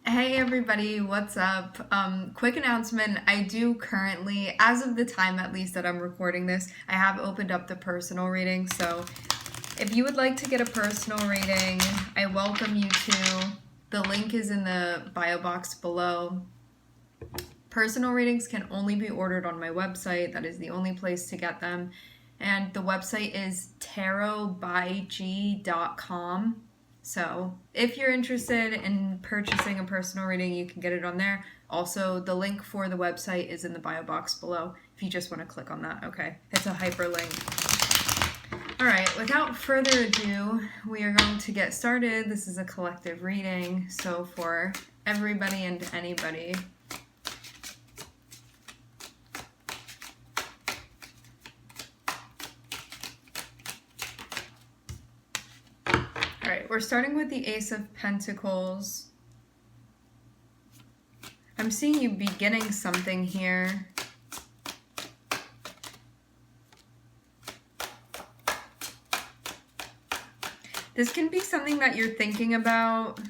Hey everybody, what's up? Quick announcement. I do currently, as of the time at least that I'm recording this, I have opened up the personal reading. So if you would like to get a personal reading, I welcome you to. The link is in the bio box below. Personal readings can only be ordered on my website. That is the only place to get them. And the website is tarotbyg.com. So if you're interested in purchasing a personal reading, you can get it on there. Also, the link for the website is in the bio box below if you just want to click on that. Okay, it's a hyperlink. All right, without further ado, we are going to get started. This is a collective reading, so for everybody and anybody. All right, we're starting with the Ace of Pentacles. I'm seeing you beginning something here. This can be something that you're thinking about.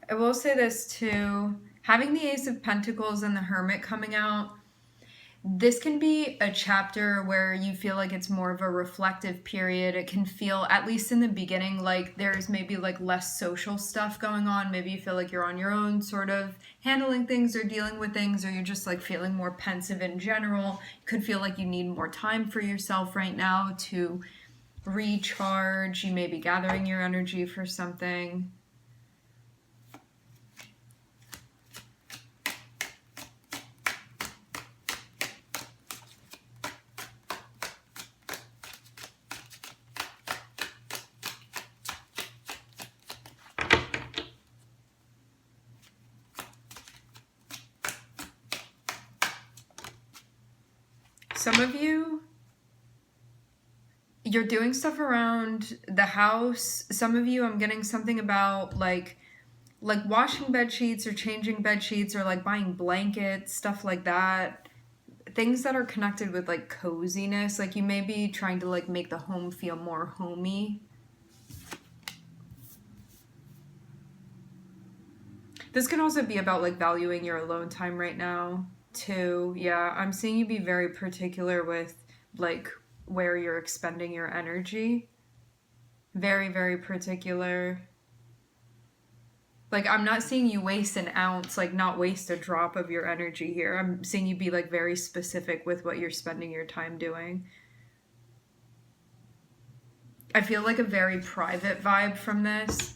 I will say this too. Having the Ace of Pentacles and the Hermit coming out, this can be a chapter where you feel like it's more of a reflective period. It can feel, at least in the beginning, like there's maybe like less social stuff going on. Maybe you feel like you're on your own sort of handling things or dealing with things, or you're just like feeling more pensive in general. You could feel like you need more time for yourself right now to recharge. You may be gathering your energy for something. Some of you, you're doing stuff around the house. Some of you, I'm getting something about like washing bed sheets or changing bed sheets or like buying blankets, stuff like that. Things that are connected with like coziness. Like you may be trying to like make the home feel more homey. This can also be about like valuing your alone time right now too. Yeah, I'm seeing you be very particular with like where you're expending your energy. Very, very particular. Like, I'm not seeing you waste an ounce, like not waste a drop of your energy here. I'm seeing you be like very specific with what you're spending your time doing. I feel like a very private vibe from this.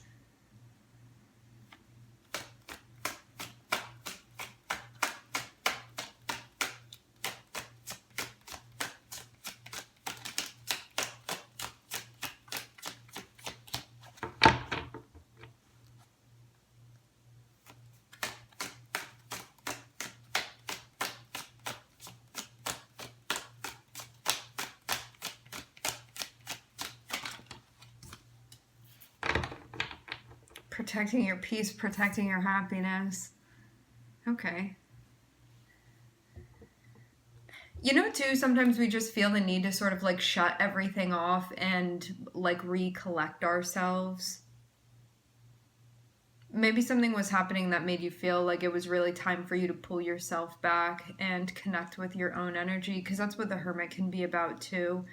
Protecting your peace, protecting your happiness. Okay. You know, too, sometimes we just feel the need to sort of like shut everything off and like recollect ourselves. Maybe something was happening that made you feel like it was really time for you to pull yourself back and connect with your own energy, because that's what the Hermit can be about too.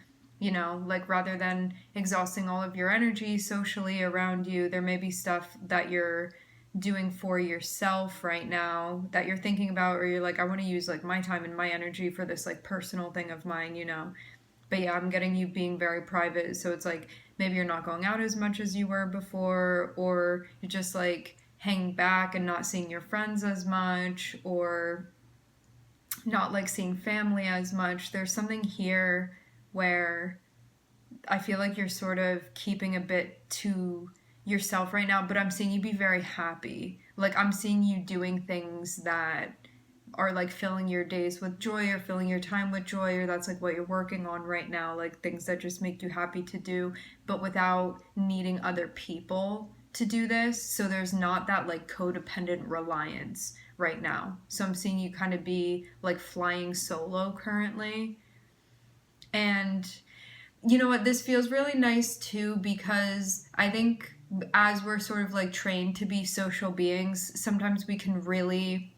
You know, like rather than exhausting all of your energy socially around you, there may be stuff that you're doing for yourself right now that you're thinking about, or you're like, I want to use like my time and my energy for this like personal thing of mine, you know. But yeah, I'm getting you being very private. So it's like maybe you're not going out as much as you were before, or you're just like hanging back and not seeing your friends as much, or not like seeing family as much. There's something here where I feel like you're sort of keeping a bit to yourself right now, but I'm seeing you be very happy. Like I'm seeing you doing things that are like filling your days with joy, or filling your time with joy, or that's like what you're working on right now, like things that just make you happy to do, but without needing other people to do this. So there's not that like codependent reliance right now. So I'm seeing you kind of be like flying solo currently. And you know what, this feels really nice too, because I think as we're sort of like trained to be social beings, sometimes we can really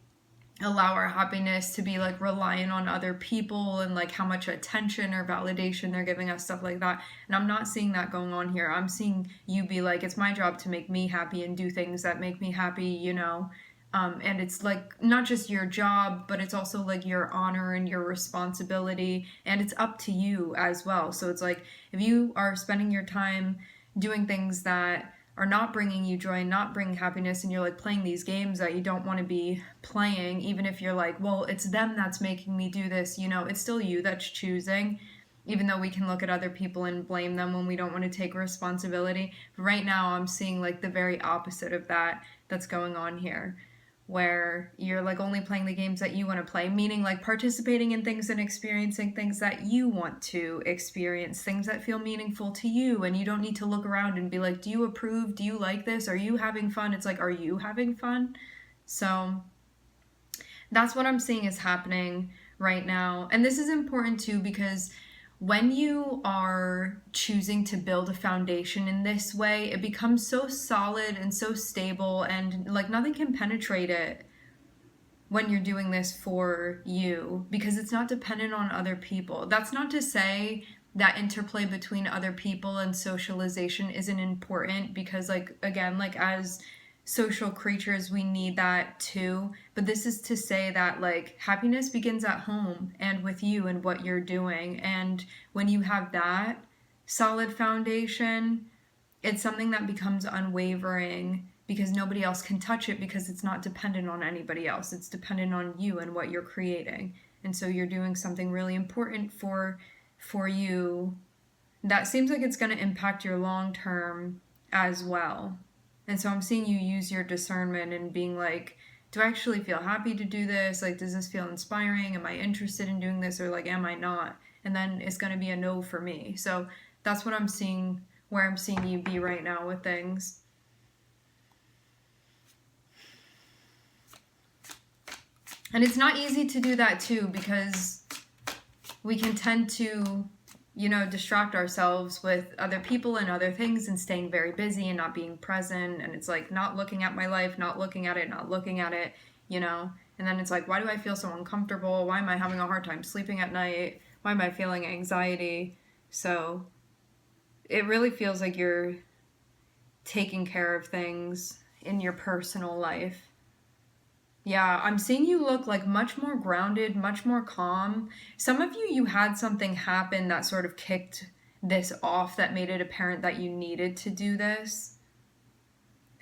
allow our happiness to be like reliant on other people and like how much attention or validation they're giving us, stuff like that. And I'm not seeing that going on here. I'm seeing you be like, it's my job to make me happy and do things that make me happy, you know. And it's like not just your job, but it's also like your honor and your responsibility, and it's up to you as well. So it's like if you are spending your time doing things that are not bringing you joy, not bringing happiness, and you're like playing these games that you don't want to be playing, even if you're like, well, it's them that's making me do this, you know, it's still you that's choosing. Even though we can look at other people and blame them when we don't want to take responsibility. Right now, I'm seeing like the very opposite of that that's going on here, where you're like only playing the games that you want to play, meaning like participating in things and experiencing things that you want to experience, things that feel meaningful to you. And you don't need to look around and be like, do you approve? Do you like this? Are you having fun? It's like, are you having fun? So that's what I'm seeing is happening right now. And this is important too, because when you are choosing to build a foundation in this way, it becomes so solid and so stable, and like nothing can penetrate it when you're doing this for you, because it's not dependent on other people. That's not to say that interplay between other people and socialization isn't important, because like again, like as social creatures we need that too, but this is to say that like happiness begins at home and with you and what you're doing. And when you have that solid foundation, it's something that becomes unwavering, because nobody else can touch it, because it's not dependent on anybody else. It's dependent on you and what you're creating. And so you're doing something really important for you that seems like it's going to impact your long term as well. And so I'm seeing you use your discernment and being like, do I actually feel happy to do this? Like, does this feel inspiring? Am I interested in doing this? Or like, am I not? And then it's going to be a no for me. So that's what I'm seeing, where I'm seeing you be right now with things. And it's not easy to do that too, because we can tend to, you know, distract ourselves with other people and other things and staying very busy and not being present. And it's like not looking at my life, not looking at it, you know. And then it's like, why do I feel so uncomfortable? Why am I having a hard time sleeping at night? Why am I feeling anxiety? So it really feels like you're taking care of things in your personal life. Yeah, I'm seeing you look like much more grounded, much more calm. Some of you, you had something happen that sort of kicked this off, that made it apparent that you needed to do this.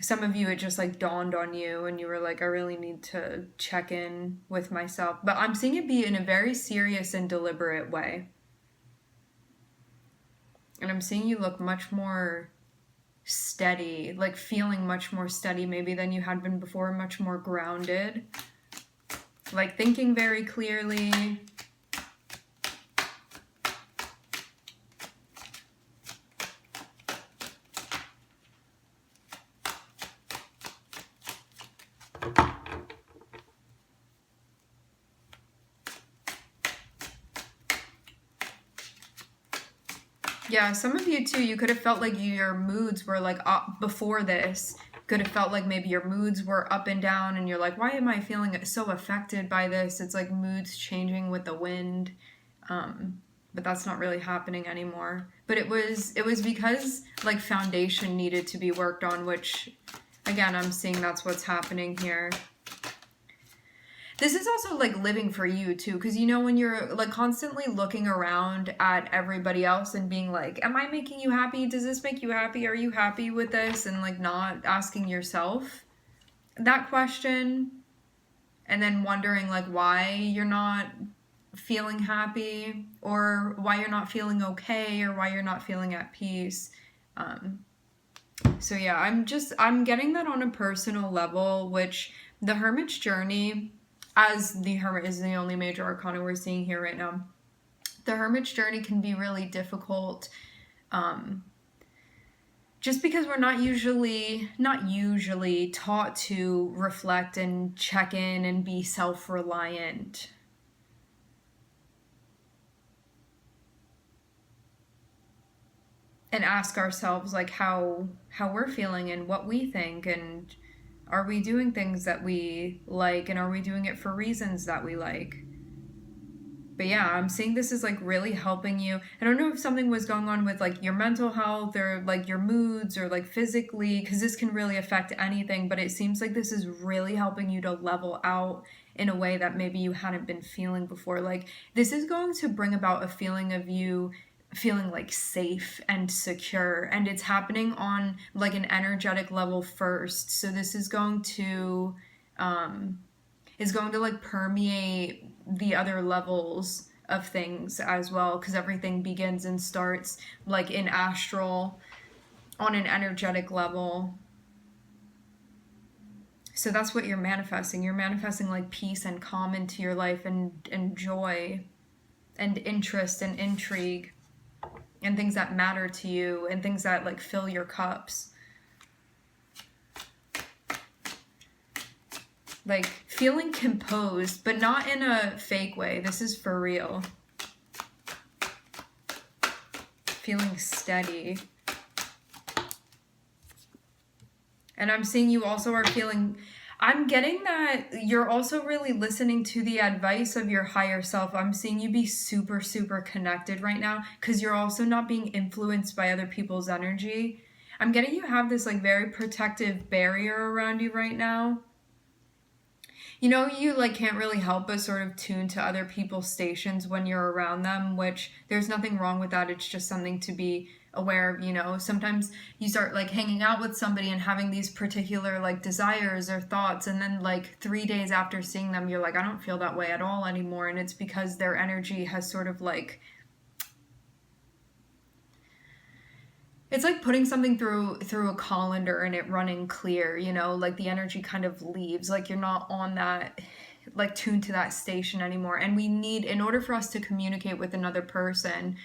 Some of you, it just like dawned on you and you were like, I really need to check in with myself. But I'm seeing it be in a very serious and deliberate way. And I'm seeing you look much more steady, like feeling much more steady maybe than you had been before, much more grounded, like thinking very clearly. Yeah, some of you too, you could have felt like your moods were like up before this. Could have felt like maybe your moods were up and down and you're like, why am I feeling so affected by this? It's like moods changing with the wind. But that's not really happening anymore. But it was because like foundation needed to be worked on, which again, I'm seeing that's what's happening here. This is also like living for you too, because you know when you're like constantly looking around at everybody else and being like, am I making you happy? Does this make you happy? Are you happy with this? And like not asking yourself that question, and then wondering like why you're not feeling happy, or why you're not feeling okay, or why you're not feeling at peace. So yeah, I'm getting that on a personal level, which the Hermit's journey, as the Hermit is the only major arcana we're seeing here right now, the Hermit's journey can be really difficult, just because we're not usually taught to reflect and check in and be self-reliant. and ask ourselves like how we're feeling and what we think, and are we doing things that we like, and are we doing it for reasons that we like. But yeah, I'm seeing this is like really helping you. I don't know if something was going on with like your mental health or like your moods or like physically, because this can really affect anything, but it seems like this is really helping you to level out in a way that maybe you hadn't been feeling before. Like this is going to bring about a feeling of you feeling like safe and secure, and it's happening on like an energetic level first. So this um is going to like permeate the other levels of things as well, because everything begins and starts like in astral on an energetic level. So that's what you're manifesting. You're manifesting like peace and calm into your life, and joy and interest and intrigue and things that matter to you and things that like fill your cups. Like feeling composed, but not in a fake way. This is for real. Feeling steady. And I'm seeing you also are feeling, I'm getting that you're also really listening to the advice of your higher self. I'm seeing you be super, super connected right now, because you're also not being influenced by other people's energy. I'm getting you have this like very protective barrier around you right now. You know, you like can't really help but sort of tune to other people's stations when you're around them, which there's nothing wrong with that. It's just something to be aware of, you know. Sometimes you start like hanging out with somebody and having these particular like desires or thoughts, and then like 3 days after seeing them, you're like, I don't feel that way at all anymore. And it's because their energy has sort of like, it's like putting something through a colander and it running clear, you know, like the energy kind of leaves, like you're not on that, like tuned to that station anymore. And we need, in order for us to communicate with another person,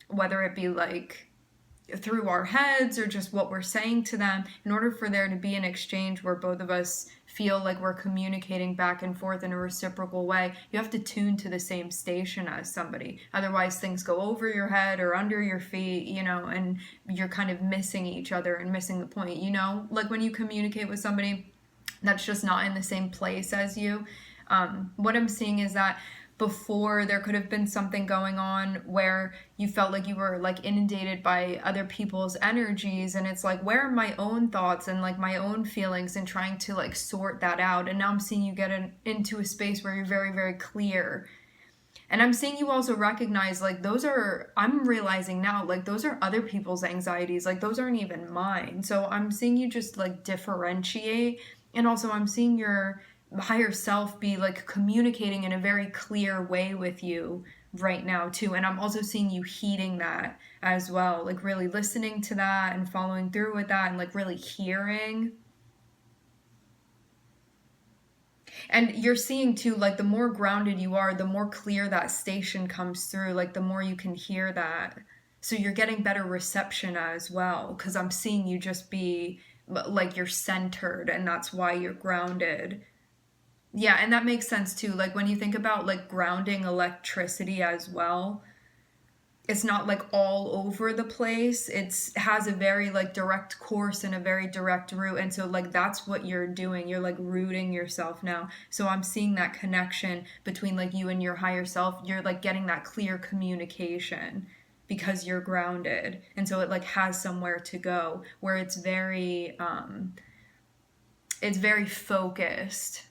whether it be like through our heads or just what we're saying to them, in order for there to be an exchange where both of us feel like we're communicating back and forth in a reciprocal way, you have to tune to the same station as somebody. Otherwise things go over your head or under your feet, you know, and you're kind of missing each other and missing the point, you know, like when you communicate with somebody that's just not in the same place as you. What I'm seeing is that before there could have been something going on where you felt like you were like inundated by other people's energies, and it's like, where are my own thoughts and like my own feelings, and trying to like sort that out. And now I'm seeing you get into a space where you're very, very clear. And I'm seeing you also recognize like those are, I'm realizing now, like those are other people's anxieties, like those aren't even mine. So I'm seeing you just like differentiate. And also I'm seeing your higher self be like communicating in a very clear way with you right now too. And I'm also seeing you heeding that as well, like really listening to that and following through with that, and like really hearing. And you're seeing too, like the more grounded you are, the more clear that station comes through, like the more you can hear that. So you're getting better reception as well, because I'm seeing you just be like you're centered, and that's why you're grounded. Yeah, and that makes sense too. Like when you think about like grounding electricity as well, it's not like all over the place. It has a very like direct course and a very direct route. And so like that's what you're doing. You're like rooting yourself now. So I'm seeing that connection between like you and your higher self. You're like getting that clear communication because you're grounded. And so it like has somewhere to go where it's very focused.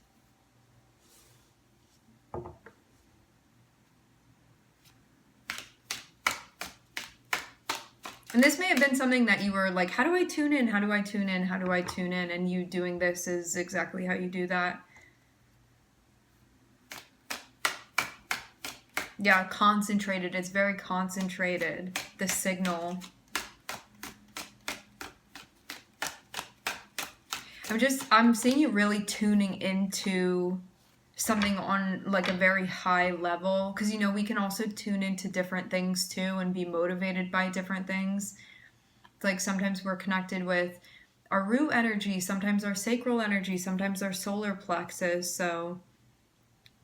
And this may have been something that you were like, how do I tune in? How do I tune in? How do I tune in? And you doing this is exactly how you do that. Yeah, concentrated. It's very concentrated, the signal. I'm seeing you really tuning into something on like a very high level, because you know we can also tune into different things too and be motivated by different things. It's like sometimes we're connected with our root energy, sometimes our sacral energy, sometimes our solar plexus. So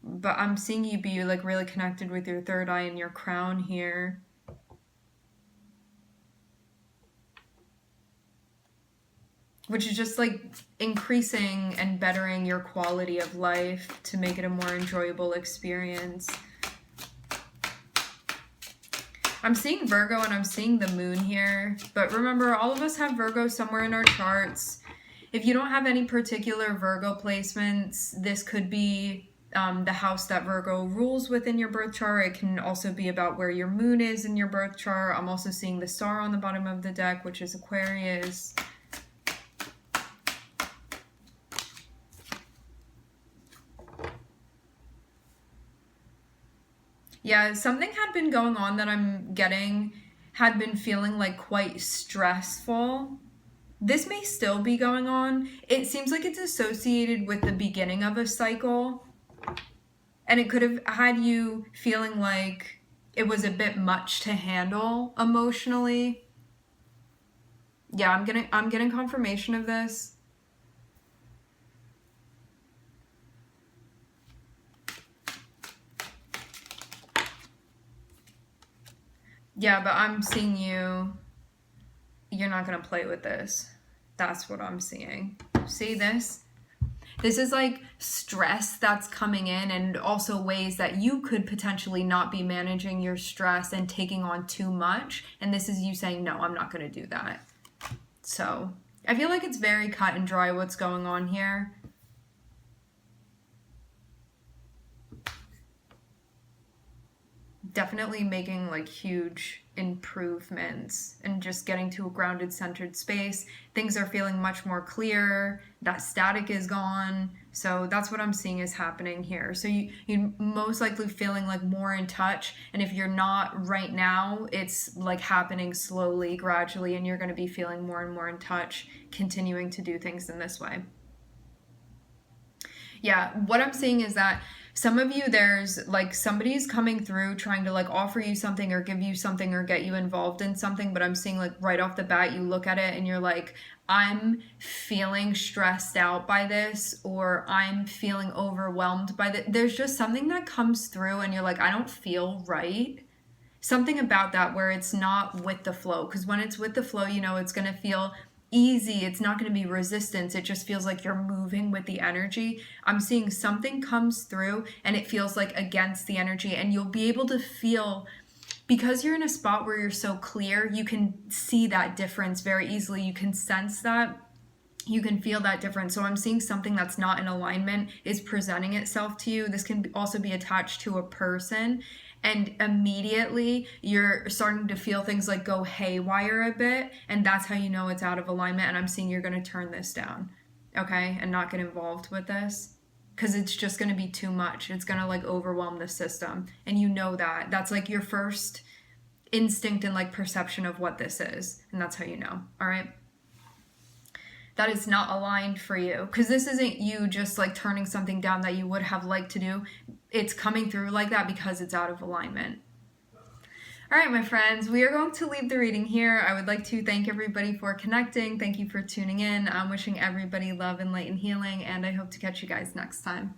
but I'm seeing you be like really connected with your third eye and your crown here. which is just like increasing and bettering your quality of life to make it a more enjoyable experience. I'm seeing Virgo and I'm seeing the moon here, but remember, all of us have Virgo somewhere in our charts. If you don't have any particular Virgo placements, this could be the house that Virgo rules within your birth chart. It can also be about where your moon is in your birth chart. I'm also seeing the star on the bottom of the deck, which is Aquarius. Yeah, something had been going on that I'm getting, had been feeling like quite stressful. This may still be going on. It seems like it's associated with the beginning of a cycle. And it could have had you feeling like it was a bit much to handle emotionally. Yeah, I'm getting confirmation of this. Yeah, but I'm seeing you're not going to play with this. That's what I'm seeing. See this? This is like stress that's coming in, and also ways that you could potentially not be managing your stress and taking on too much. And this is you saying, no, I'm not going to do that. So I feel like it's very cut and dry what's going on here. Definitely making like huge improvements and just getting to a grounded, centered space. Things are feeling much more clear. That static is gone. So that's what I'm seeing is happening here. So you most likely feeling like more in touch. And if you're not right now, it's like happening slowly, gradually, and you're going to be feeling more and more in touch, continuing to do things in this way. Yeah, what I'm seeing is that some of you, there's like somebody's coming through trying to like offer you something or give you something or get you involved in something, but I'm seeing like right off the bat, you look at it and you're like, I'm feeling stressed out by this, or I'm feeling overwhelmed by that. There's just something that comes through and you're like, I don't feel right. Something about that where it's not with the flow, because when it's with the flow, you know, it's going to feel easy. It's not going to be resistance. It just feels like you're moving with the energy. I'm seeing something comes through and it feels like against the energy, and you'll be able to feel, because you're in a spot where you're so clear, you can see that difference very easily. You can sense that. You can feel that difference. So I'm seeing something that's not in alignment is presenting itself to you. This can also be attached to a person. And immediately you're starting to feel things like go haywire a bit. And that's how you know it's out of alignment. And I'm seeing you're going to turn this down, okay? And not get involved with this, because it's just going to be too much. It's going to like overwhelm the system. And you know that. That's like your first instinct and like perception of what this is. And that's how you know, all right? That is not aligned for you, because this isn't you just like turning something down that you would have liked to do. It's coming through like that because it's out of alignment. All right, my friends, we are going to leave the reading here. I would like to thank everybody for connecting. Thank you for tuning in. I'm wishing everybody love and light and healing, and I hope to catch you guys next time.